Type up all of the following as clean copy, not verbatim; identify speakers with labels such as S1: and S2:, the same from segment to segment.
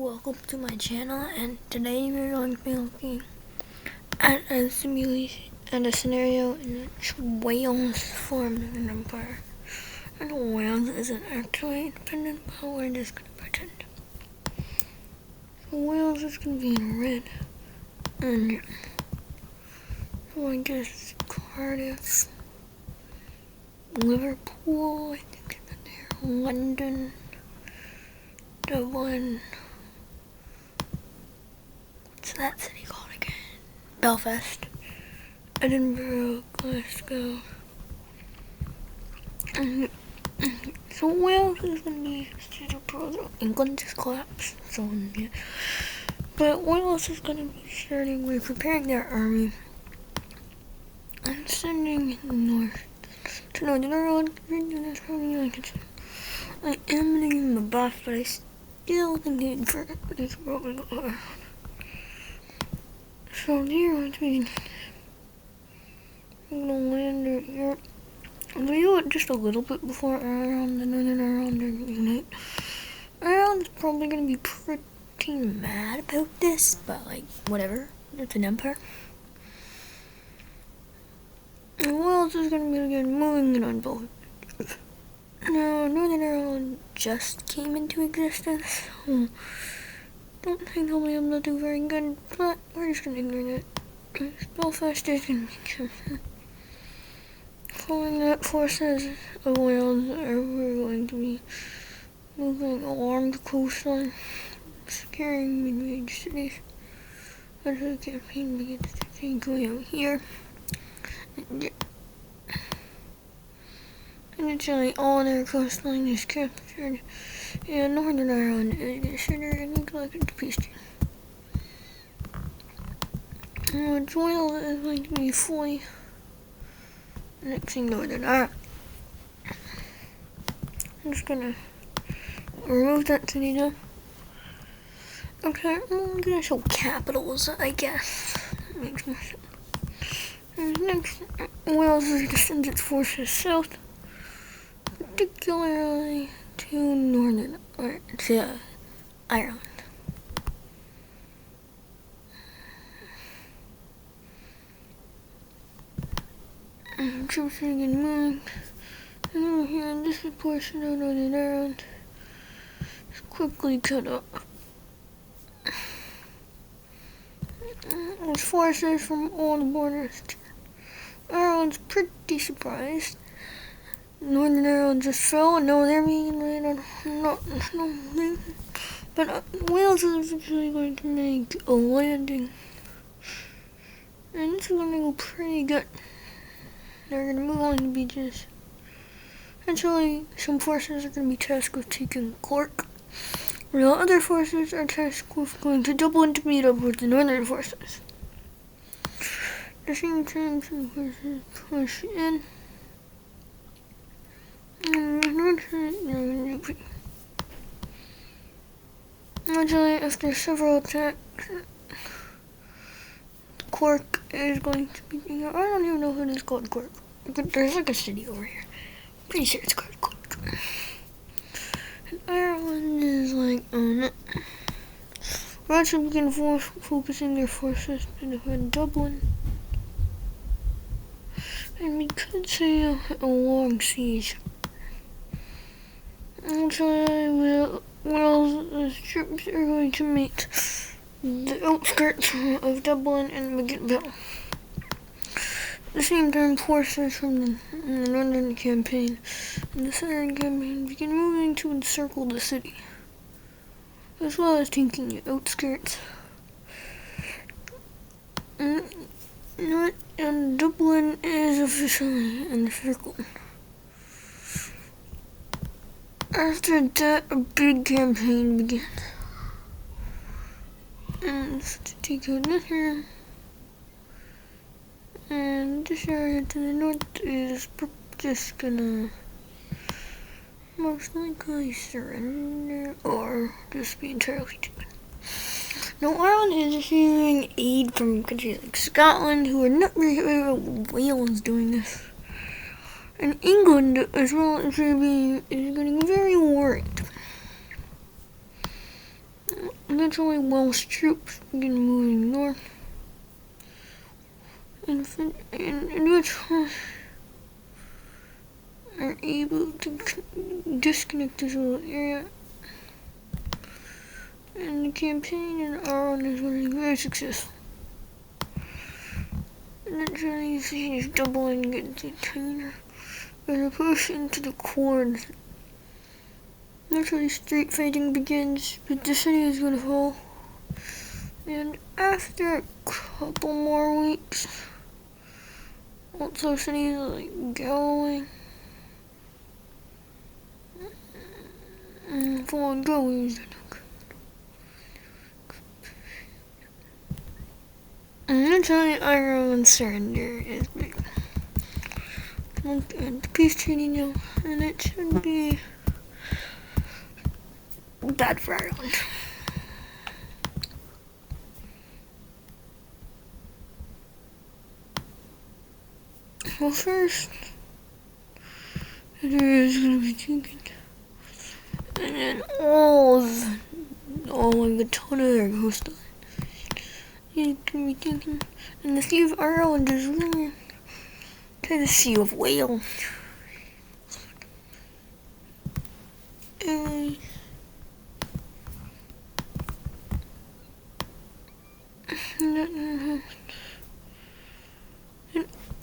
S1: welcome to my channel, and today we're going to be looking at a simulation and a scenario in which Wales formed an empire. And Wales isn't actually independent, but we're just going to pretend. So Wales is going to be in red, and so I guess Cardiff, Liverpool, I think it's there, London, Dublin. What's that city called again? Belfast, Edinburgh, Glasgow. So Wales is going to be super. England just collapsed, so yeah. But Wales is going to be starting with preparing their army and sending north to Northern Ireland. I am getting the buff, but I still think it's probably go around. So here I'm gonna land right here. I'll do it just a little bit before Ireland and Northern Ireland unite. Ireland's probably gonna be pretty mad about this, but like whatever. It's an empire. And Wales is gonna be again moving it on both. Now Northern Ireland just came into existence. So don't think I'll be able to do very good, but we're just gonna ignore that. Belfast is gonna be something. Following that, forces of Wales are going to be moving along the coastline, securing mid-range cities. As the campaign begins to take going out here. And initially, all their coastline is captured, and Northern Ireland is considered a neglected peace treaty. Wales is going to be fully annexing Northern Ireland. I'm just gonna remove that city now. Okay, I'm gonna show capitals, I guess. That makes more sense. And next, Wales is to send its forces south, particularly to Ireland. And troops are getting moved. And over here in this portion of Northern Ireland is quickly cut up. There's forces from all the borders. Ireland's pretty surprised. Northern Ireland just fell, and now they're being invaded. But Wales is actually going to make a landing, and it's going to go pretty good. They're going to move on the beaches. Actually, some forces are going to be tasked with taking Cork, while other forces are tasked with going to Dublin to meet up with the northern forces. At the same time, some forces push in. Actually, after several attacks, Cork is going to be. I don't even know if it is called Cork, but there's like a city over here. Pretty sure it's called Cork. And Ireland is like on it. We're actually begin focusing their forces to defend Dublin. And we could say a long siege. Actually, Wales' troops are going to meet the outskirts of Dublin and begin battle. At the same time, forces from the Northern campaign and the Southern campaign begin moving to encircle the city, as well as taking the outskirts. And Dublin is officially encircled. After that, a big campaign began. And to take out this here. And this area to the north is just gonna most likely surrender or just be entirely taken. Now, Ireland is receiving aid from countries like Scotland, who are not very happy about Wales doing this. And England, as well, is getting very worried. Eventually, Welsh troops begin moving north, and eventually are able to disconnect this little area. And the campaign in Ireland is running very successful. Eventually, he's doubling into Taylor, and a push into the cords. Eventually, street fighting begins, but the city is gonna fall. And after a couple more weeks, also cities like Galway and falling Galway. And eventually, Ireland surrender is big. And the peace treaty now, and it should be bad for Ireland. Well, first, there is gonna be taken, and then all like the ton of their coast is gonna be taken, and the Sea of Ireland is ruined to the Sea of Wales. And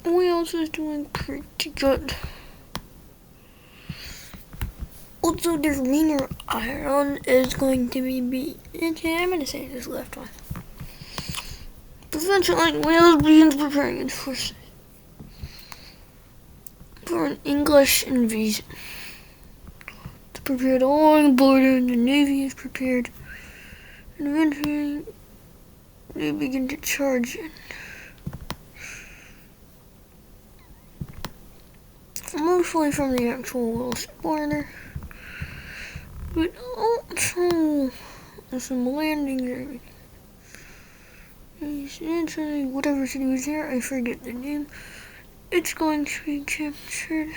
S1: Wales is doing pretty good. Also, the remainder of Ireland is going to be okay, I'm gonna say this left one. But eventually, Wales begins preparing its forces for an English invasion. It's prepared along the border, and the navy is prepared. And eventually, they begin to charge in. Mostly from the actual Welsh border, but also some landing areas. Eventually, whatever city was there, I forget the name, it's going to be captured.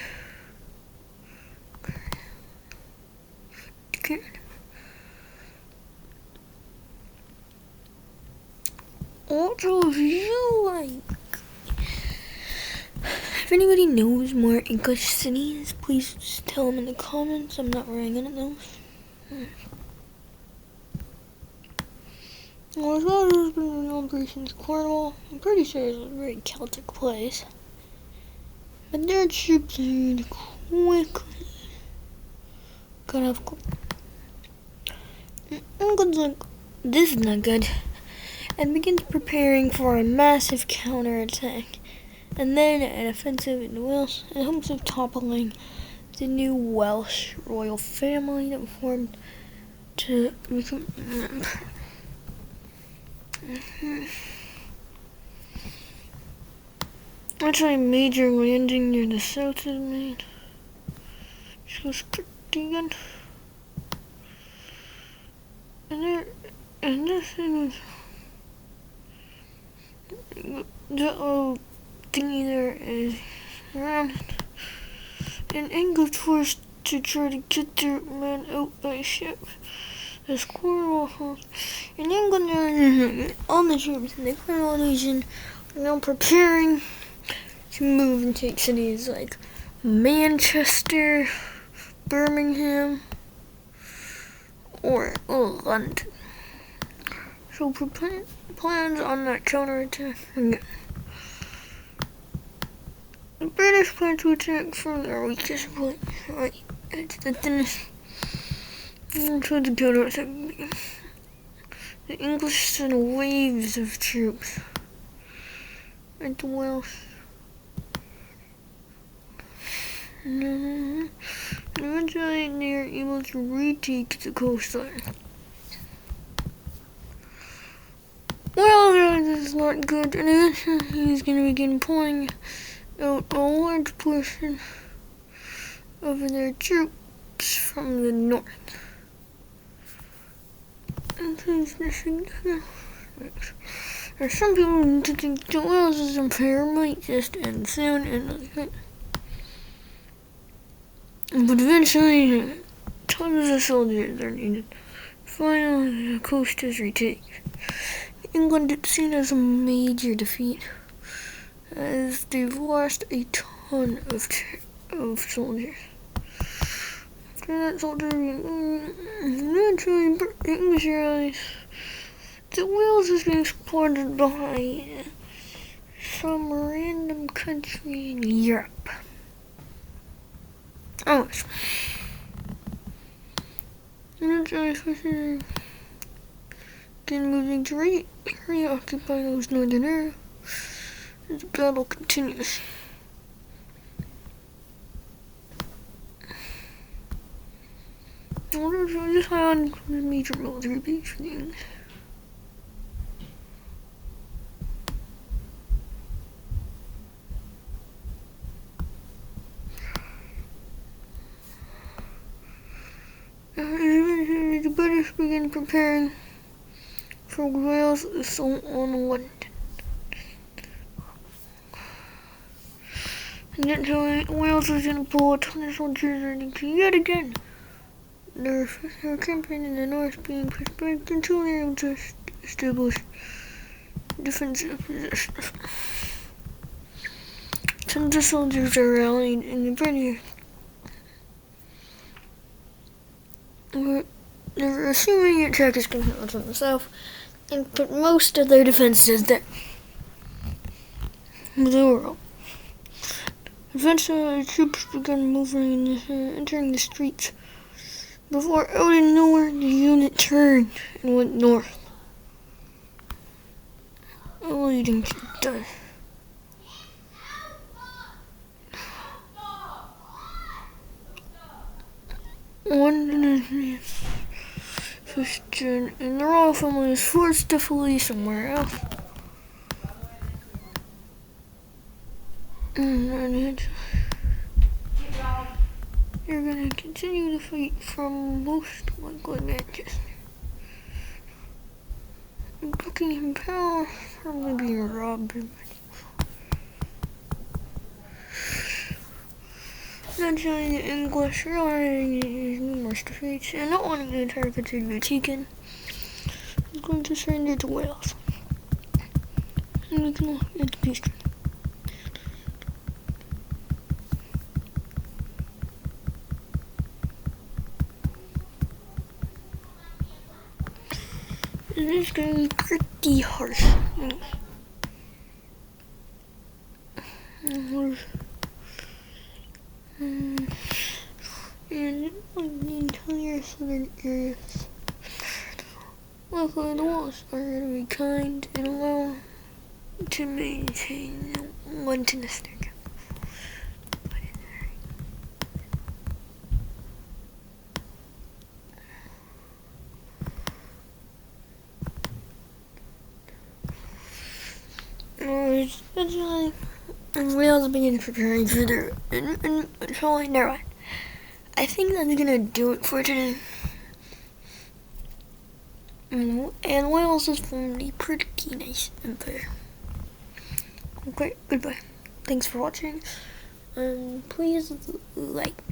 S1: Also, if anybody knows more English cities, please just tell them in the comments. I'm not very good at those. Well, as well as been Operations Cornwall, I'm pretty sure it's a very Celtic place. But their troops are quickly got off. England's like, this is not good, and begins preparing for a massive counterattack, and then an offensive in Wales in hopes of toppling the new Welsh royal family that formed to become an empire. Actually, a major landing near the south is made, which was pretty good. And this is the old thingy there is around, and England forced to try to get their men out by ship. As Cornwall in England, all the troops in the Cornwall region are now preparing to move and take cities like Manchester, Birmingham, or London. So plans on that counterattack again. The British plan to attack from their weakest point, right? It's the thinnest. So the counterattack begins. The English send waves of troops into Wales. And eventually they are able to retake the coastline. Well, this is not good, and eventually he's going to begin pulling out a large portion of their troops from the north. And there's some people who think that Wales' empire might just end soon, and but eventually tons of soldiers are needed Finally, the coast is retaken. England is seen as a major defeat, as they've lost a ton of soldiers. After that, soldiers eventually English realize that Wales is being supported by some random country in Europe. Oh, eventually switching again, moving to reoccupy those northern areas as the battle continues. This island was a major military base for the English. The British began preparing for Wales' assault on London. And eventually, Wales was going to pull a ton of soldiers into yet again. Their campaign in the north being pushed back until they were able to establish defensive positions. Tons of soldiers are rallied, and the British they're assuming the attack is going to come from the south and put most of their defenses there. The world. Eventually, the troops began moving and entering the streets. Before out of nowhere, the unit turned and went north, leading to death. London Christian and the royal family was forced to flee somewhere else. And they're going to continue to fight from most likely Manchester. And Buckingham Palace probably being robbed. Eventually, the English realizing numerous defeats and not wanting the entire country to be taken, is going to surrender to Wales. And we can look at the peace treaty. This is going to be pretty harsh. And the entire southern areas. Luckily, the walls are going to be kind and allow to maintain London as their capital. Eventually, Wales began preparing for their never mind. I think that's gonna do it for today. And Wales has formed a pretty nice empire. Okay, goodbye. Thanks for watching. Please like.